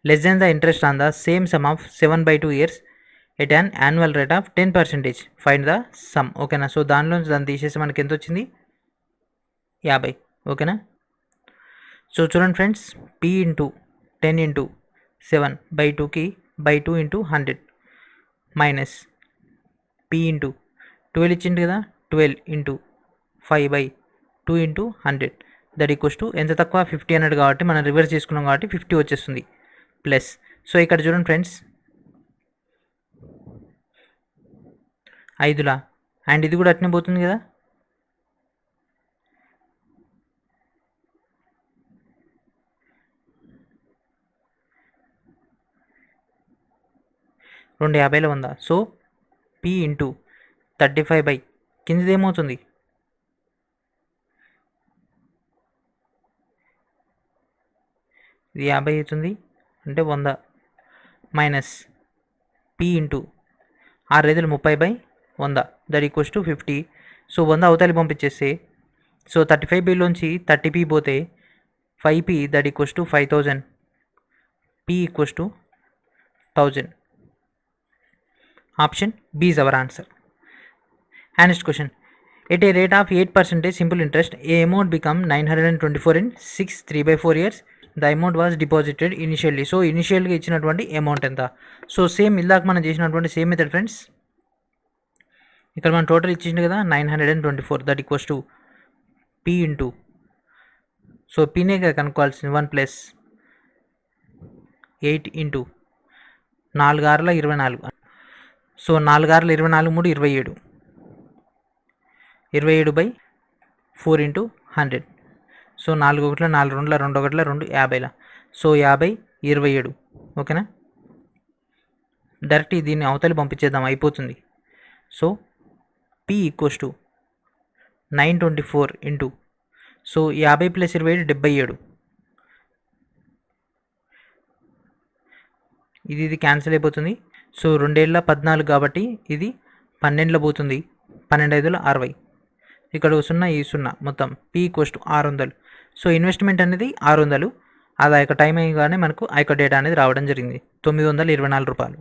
less than the interest on the same sum of 7/2 years at an annual rate of 10%. Find the sum. ఓకేనా. So దానిలో దాన్ని తీసేసి మనకి ఎంత వచ్చింది? 50. ఓకేనా. So చూడండి friends, P into 10 into 7/2కి by 2 into 100 minus P into 12 ఇచ్చింది కదా, 12 into 5/2 into 100 that equals to ఎంత తక్కువ 50 అన్నాడు కాబట్టి మనం రివర్స్ చేసుకున్నాం కాబట్టి 50 వచ్చేస్తుంది ప్లస్. సో ఇక్కడ చూడండి ఫ్రెండ్స్, 5లా అండ్ ఇది కూడా అట్నే పోతుంది కదా, రెండు 50ల 100. సో P ఇంటూ 35 కిందది ఏమవుతుంది, ఇది 50 అవుతుంది అంటే 100 minus P into 6 30/100 that equals to 50. So 100 అవతలి పంపించేస్తే, సో 35Bలోంచి 30P పోతే 5P that equals to 5000. P equals to 1000. Option B is our answer. And next question. At a rate of 8% simple interest, a amount become 924 in 6 3/4 years. The amount was deposited initially. So ఇనిషియల్గా ఇచ్చినటువంటి amount ఎంత? So same ఇందాక మనం చేసినటువంటి same method friends. ఇక్కడ మనం total ఇచ్చింది కదా 924 that equals to P into, so పీనే కదా కనుక్కోవాల్సింది, 1 plus 8 into 4 6 24. So 4 6 24 3 27. 27/4 into 100. So 4 1 4 2 2 1 2 50. So 50 27. ఓకేనా. డైరెక్ట్ దీన్ని అవతలి పంపించేద్దాం, అయిపోతుంది. So P equals to 924 into, so 50 plus 27 77. ఇది క్యాన్సిల్ అయిపోతుంది. సో 2 14 కాబట్టి ఇది 12 పోతుంది, 12 60. ఇక్కడ 0 ఈ 0 మొత్తం P equals to 600. So investment అనేది 600, అది ఆ యొక్క టైం అయ్యగానే మనకు ఆ యొక్క డేటా అనేది రావడం జరిగింది, 924 రూపాయలు.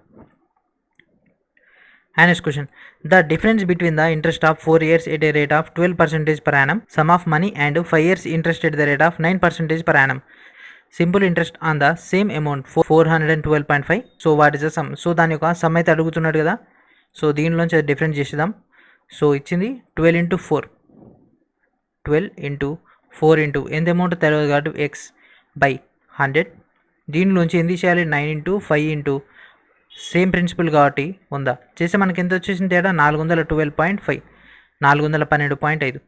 And next question. The difference between the interest of 4 years at a rate of 12% per annum, sum of money, and 5 years interest at the rate of 9% per annum. Simple interest on the same amount 412.5. So what is the sum? So దాని యొక్క some అయితే అడుగుతున్నాడు కదా, so దీనిలోంచి difference చేసేద్దాం. So ఇచ్చింది 12 into 4, 12 into 4 into ఎంత amount తెలియదు కాబట్టి ఎక్స్ బై 100. దీనిలోంచి ఏం తీసేయాలి, 9 ఇంటూ 5 ఇంటూ సేమ్ ప్రిన్సిపల్ కాబట్టి 100 చేస్తే మనకి ఎంత వచ్చేసింది తేడా, 412.5, 412.5.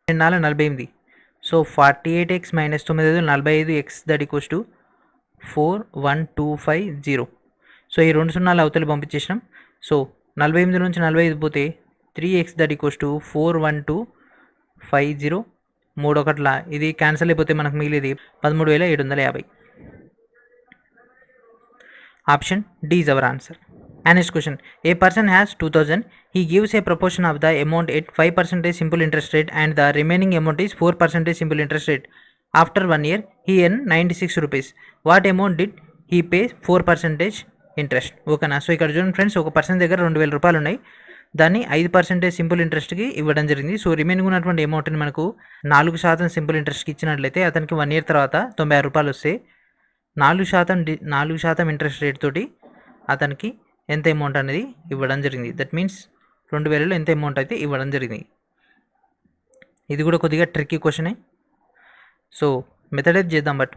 48. So 48x minus 9 45x that equals to 41250. So ఈ 2 సున్నాలు అవతలి పంపించేసినాం. సో 48 నుంచి 45 పోతే 3x దట్ ఈక్వల్స్ టు 41250. 3 1 ఇది క్యాన్సిల్ అయిపోతే మనకు మిగిలేది 13,750. Option D is our answer. And next question. A person has 2000. He gives a proportion of the amount at 5% simple interest rate and the remaining amount is 4% simple interest rate. After 1 year, he earned 96 rupees. What amount did he pay 4% interest? ఓకేనా. So ఇక్కడ చూడండి friends, ఒక person దగ్గర 2000 రూపాయలు ఉన్నాయి, దాన్ని 5% simple ఇంట్రెస్ట్కి ఇవ్వడం జరిగింది. సో రిమైనింగ్ ఉన్నటువంటి అమౌంట్ని మనకు 4% సింపుల్ ఇంట్రెస్ట్కి ఇచ్చినట్లయితే అతనికి 1 ఇయర్ తర్వాత 96 రూపాయలు వస్తే 4% ఇంట్రెస్ట్ రేట్ తోటి అతనికి ఎంత అమౌంట్ అనేది ఇవ్వడం జరిగింది. దట్ మీన్స్ 2000లో ఎంత అమౌంట్ అయితే ఇవ్వడం జరిగింది. ఇది కూడా కొద్దిగా ట్రిక్కీ క్వశ్చనే. సో మెథడ్ అయితే చేద్దాం, బట్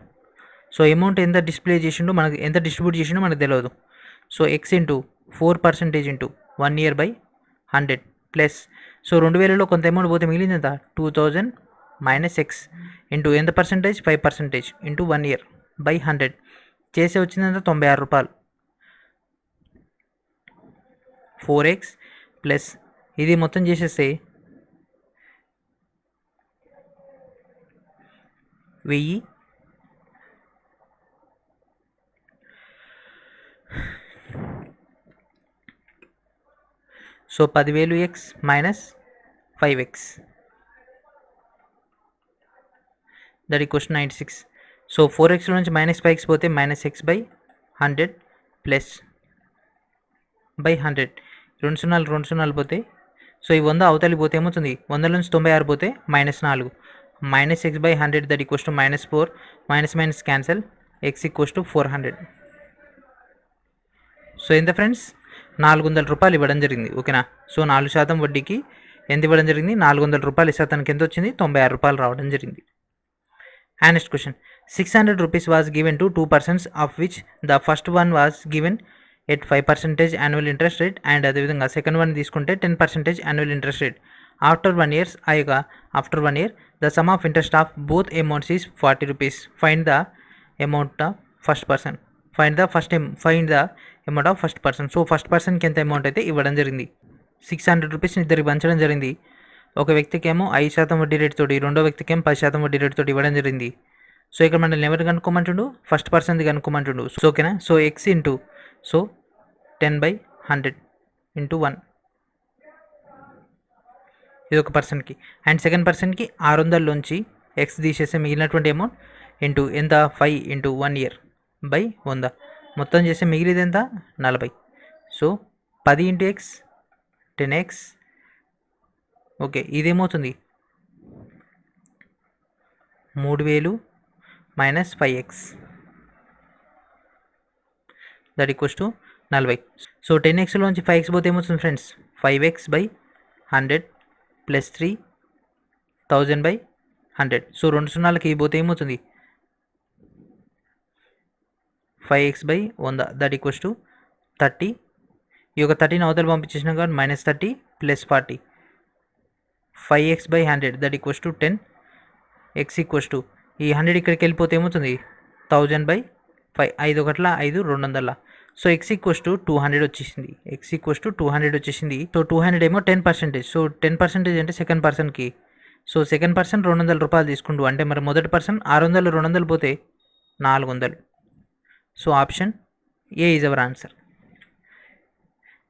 సో అమౌంట్ ఎంత డిస్ప్లే చేసిండో మనకు, ఎంత డిస్ట్రిబ్యూట్ చేసిండో మనకు తెలియదు. So x into 4% into 1 year by 100 plus, so 2000లో కొంత అమౌంట్ పోతే మిగిలింది ఎంత, 2000 మైనస్ ఎక్స్ ఇంటూ ఎంత పర్సెంటేజ్, 5% ఇంటూ 1 ఇయర్ బై 100 చేసే వచ్చిందంత 96 రూపాయలు. 4x ప్లస్ ఇది మొత్తం చేసేస్తే 1000 so 10,000 X minus 5x that equals 96. So 4x నుంచి మైనస్ 5x పోతే minus X by 100 plus by 100 2 సున్నాలు పోతే సో ఈ 100 అవతలి పోతే ఏమవుతుంది 100 నుంచి 96 పోతే -4 minus X by 100 that equals to -4 minus cancel X equals to 400. So ఎంత ఫ్రెండ్స్ 400 రూపాయలు ఇవ్వడం జరిగింది. ఓకేనా. సో 4% వడ్డీకి ఎంత ఇవ్వడం జరిగింది 400 రూపాయలు ఇస్తే అతనికి ఎంత వచ్చింది 96 రూపాయలు రావడం జరిగింది. And next question, 600 rupees was given to 2 persons of which the first one was given at 5% annual interest rate and అదే విధంగా సెకండ్ వన్ తీసుకుంటే 10% annual interest rate. After 1 year after 1 year the sum of interest of both amounts is 40 rupees. Find the amount of first person. Find the amount of first person. So first పర్సన్కి ఎంత amount అయితే ఇవ్వడం జరిగింది 600 రూపీస్ని ఇద్దరికి పంచడం జరిగింది. ఒక వ్యక్తికి ఏమో 5% వడ్డీ రేట్ తోటి, రెండో వ్యక్తికి ఏమో 10% వడ్డీ రేట్ తోటి ఇవ్వడం జరిగింది. సో ఇక్కడ మనల్ని ఎవరు కనుక్కోమంటుండు ఫస్ట్ పర్సన్ది కనుక్కోమంటుండు. సో ఓకేనా. So x into so 10/100 into 1 ఇది ఒక పర్సన్కి. అండ్ సెకండ్ పర్సన్కి 600లోంచి ఎక్స్ తీసేస్తే మిగిలినటువంటి అమౌంట్ ఇంటూ ఎంత 5 ఇంటూ 1 ఇయర్ బై 100 మొత్తం చేస్తే మిగిలిది ఎంత 40. So 10 into x 10x. Okay ఇదేమవుతుంది 3000 minus 5x that equals to 40. So 10xలోంచి 5x పోతే ఏమవుతుంది friends 5x by 100 plus 3000 by 100. So 2 సున్నాలకి పోతే ఏమవుతుంది 5x by 100 that equals to 30. ఈ యొక్క 30ని అవతల పంపించేసిన కాబట్టి -30 plus 40 5x by 100 that equals to 10. X equals to ఈ 100 ఇక్కడికి వెళ్ళిపోతే ఏమవుతుంది 1000 బై 5 5 ఒకట్ల 5 200. సో ఎక్స్ ఈక్వల్స్ టు 200 వచ్చేసింది. ఎక్స్ ఈక్వల్స్ టు 200 వచ్చేసింది. సో 200 ఏమో 10%. సో 10% అంటే సెకండ్ పర్సన్కి. సో సెకండ్ పర్సన్ 200 రూపాయలు తీసుకుంటూ అంటే మరి మొదటి పర్సన్ 600 200 పోతే 400. So option A is our answer.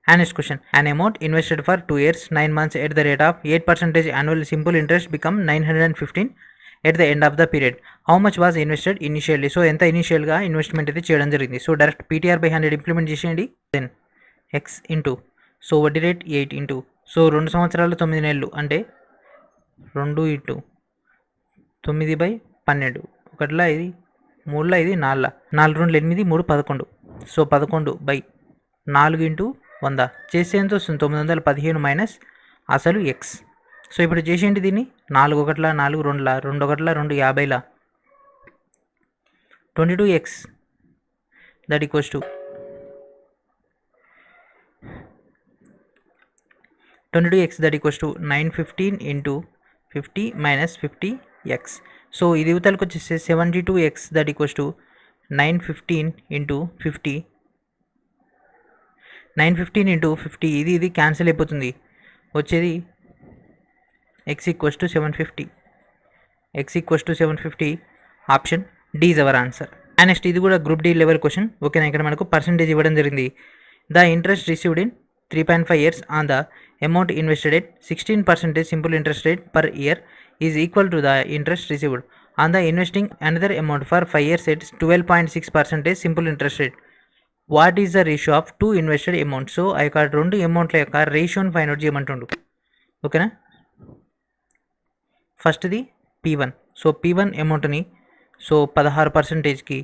And next question, an amount invested for 2 years 9 months at the rate of 8% annual simple interest become 915 at the end of the period. How much was invested initially? So ఎంత ఇనిషియల్గా investment అయితే చేయడం జరిగింది. So direct PTR/100 implement చేసేయండి. Then X into so వడ్డీ rate 8 into so 2 సంవత్సరాలు 9 నెలలు అంటే 2 ఇంటూ 9/12 ఒకటిలా ఇది 3లా ఇది 4 2 8 3 11. సో 11/4 ఇంటూ 100 చేస్తే ఎంత వస్తుంది 915 మైనస్ అసలు ఎక్స్. సో ఇప్పుడు చేసేయండి దీన్ని 4 ఒకట్ల 4 2లా 2 ఒకట్ల 2 50లా 22x that equals to 22x that equals to 915 into 50 minus 50x. So ఇది ఇవతలకు వచ్చేస్తే 72x that equals to 915 into 50 915 into 50 ఇది క్యాన్సిల్ అయిపోతుంది. వచ్చేది X equals to 750. X equals to 750. Option D is our answer. And next ఇది కూడా group D level question. ఓకేనా. ఇక్కడ మనకు పర్సంటేజ్ ఇవ్వడం జరిగింది. The interest received in 3.5 years on the amount invested at 16% simple interest rate per year is equal to the interest received on the investing another amount for 5 years at 12.6% simple interest rate. What is the ratio of 2 invested amount. So ఆ యొక్క 2 అమౌంట్ల యొక్క రేషియోని find out చేయమంటుండు. ఓకేనా. ఫస్ట్ది P1. So P1 అమౌంట్ని so 16%కి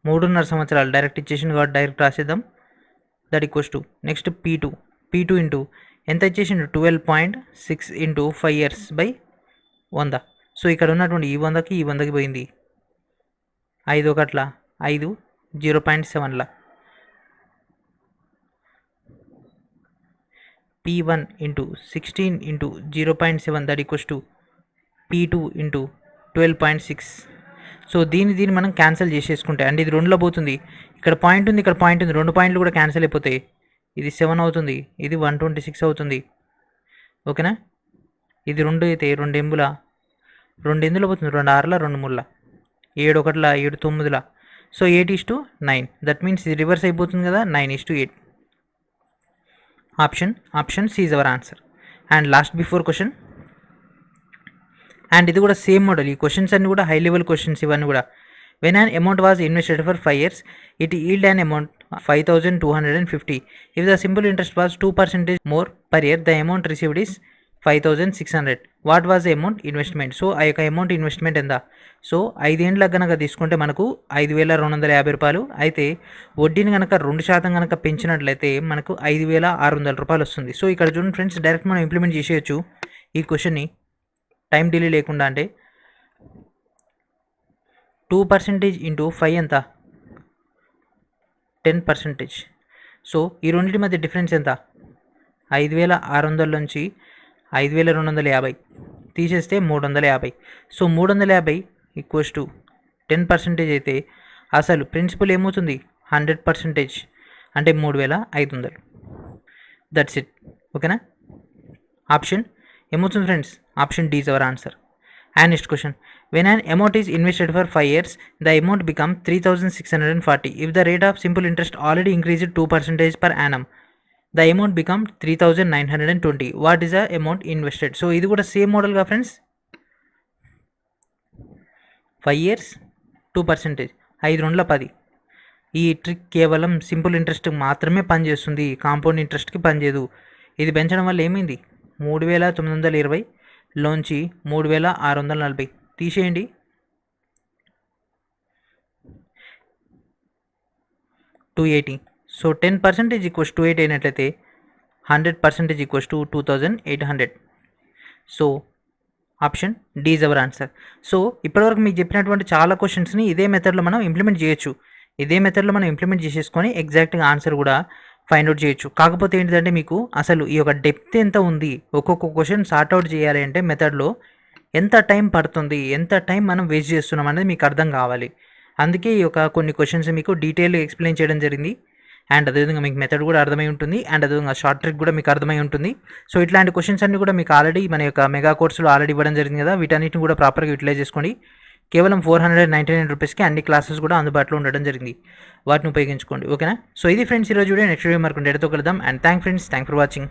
3.5 సంవత్సరాలు direct ఇచ్చేసింది కాబట్టి direct రాసేద్దాం. That equals to next P2 into ఎంత ఇచ్చేసిండు 12.6 ఇంటూ 5 years బై 100. సో ఇక్కడ ఉన్నటువంటి ఈ 100కి పోయింది 5 ఒకట్ల 5 0.7లా P1 into 16 into 0.7 that equals to P2 into 12.6. So దీన్ని మనం క్యాన్సిల్ చేసేసుకుంటే అంటే ఇది 2లో పోతుంది. ఇక్కడ పాయింట్ ఉంది, ఇక్కడ పాయింట్ ఉంది, 2 పాయింట్లు కూడా క్యాన్సిల్ అయిపోతాయి. ఇది 7 అవుతుంది, ఇది 126 అవుతుంది. ఓకేనా. ఇది 2 అయితే 2 ఎందులో పోతుంది 2 6ల 2 3ల 7 ఒకటిలా 7 9లా. సో 8:9. దట్ మీన్స్ ఇది రివర్స్ అయిపోతుంది కదా, 9:8. Option C is our answer. And last before question, and ఇది కూడా సేమ్ మోడల్. ఈ క్వశ్చన్స్ అన్ని కూడా హై లెవెల్ క్వశ్చన్స్ ఇవన్నీ కూడా. When an amount was invested for 5 years, it yield an amount 5,250. If the simple interest was 2% more per year, the amount received is 5,600. What was the amount investment? So ఆ యొక్క amount investment ఎంత? So 5 ఏళ్ళ కనుక తీసుకుంటే మనకు 5,250 రూపాయలు. అయితే వడ్డీని కనుక 2% కనుక పెంచినట్లయితే మనకు 5,600 రూపాయలు వస్తుంది. సో ఇక్కడ చూడండి ఫ్రెండ్స్, డైరెక్ట్ మనం ఇంప్లిమెంట్ చేసేయచ్చు ఈ క్వశ్చన్ని టైం డిలే లేకుండా. అంటే 2% ఇంటూ 5 ఎంత? 10%. సో ఈ రెండింటి మధ్య డిఫరెన్స్ ఎంత? 5,600 నుంచి 5,250 తీసేస్తే 350. సో 350 ఈక్వల్స్ టు 10% అయితే అసలు ప్రిన్సిపల్ ఏమవుతుంది? 100%, అంటే 3,500. That's it. ఓకేనా? ఆప్షన్ ఏమవుతుంది friends? Option D is our answer. And next question, when an amount is invested for 5 years, the amount becomes 3,640. If the rate of simple interest already increased 2% per annum, the amount becomes 3,920. What is the amount invested? So ఇది కూడా same model గా friends. 5 years 2%, 5×10. ఈ trick కేవలం simple interest మాత్రమే పనిచేస్తుంది, compound ఇంట్రెస్ట్కి పనిచేయదు. ఇది పెంచడం వల్ల ఏమైంది? 3,920 లోంచి 3,640 తీసేయండి. 280. సో 10% ఈక్వల్స్ 280 అయినట్లయితే 100% equals to 2,800. So option D is our answer. So ఇప్పటివరకు మీకు చెప్పినటువంటి చాలా క్వశ్చన్స్ని ఇదే మెథడ్లో మనం ఇంప్లిమెంట్ చేయొచ్చు. ఇదే మెథడ్లో మనం ఇంప్లిమెంట్ చేసేసుకొని ఎగ్జాక్ట్గా ఆన్సర్ కూడా ఫైండ్ అవుట్ చేయొచ్చు. కాకపోతే ఏంటిదంటే మీకు అసలు ఈ యొక్క డెప్త్ ఎంత ఉంది, ఒక్కొక్క క్వశ్చన్ సార్ట్అవుట్ చేయాలి అంటే మెథడ్లో ఎంత టైం పడుతుంది, ఎంత టైం మనం వేస్ట్ చేస్తున్నాం అనేది మీకు అర్థం కావాలి. అందుకే ఈ యొక్క కొన్ని క్వశ్చన్స్ మీకు డీటెయిల్గా ఎక్స్ప్లెయిన్ చేయడం జరిగింది. అండ్ అదేవిధంగా మీకు మెథడ్ కూడా అర్థమై ఉంటుంది, అండ్ అదేవిధంగా షార్ట్ ట్రిక్ కూడా మీకు అర్థమై ఉంటుంది. సో ఇట్లాంటి క్వశ్చన్స్ అన్ని కూడా మీకు ఆల్రెడీ మన యొక్క మెగా కోర్సులో ఆల్రెడీ ఇవ్వడం జరిగింది కదా, వీటన్నిటిని కూడా ప్రాపర్గా యూటిలైజ్ చేసుకోండి. కేవలం 499 రూపీస్కి అన్ని క్లాసెస్ కూడా అందుబాటులో ఉండడం జరిగింది. వాటిని ఉపయోగించుకోండి. ఓకేనా? సో ఇది ఫ్రెండ్స్ ఈరోజు వీడియో. నెక్స్ట్ వీడియో మరొక డేటాతో కలుద్దాం. And thank for watching.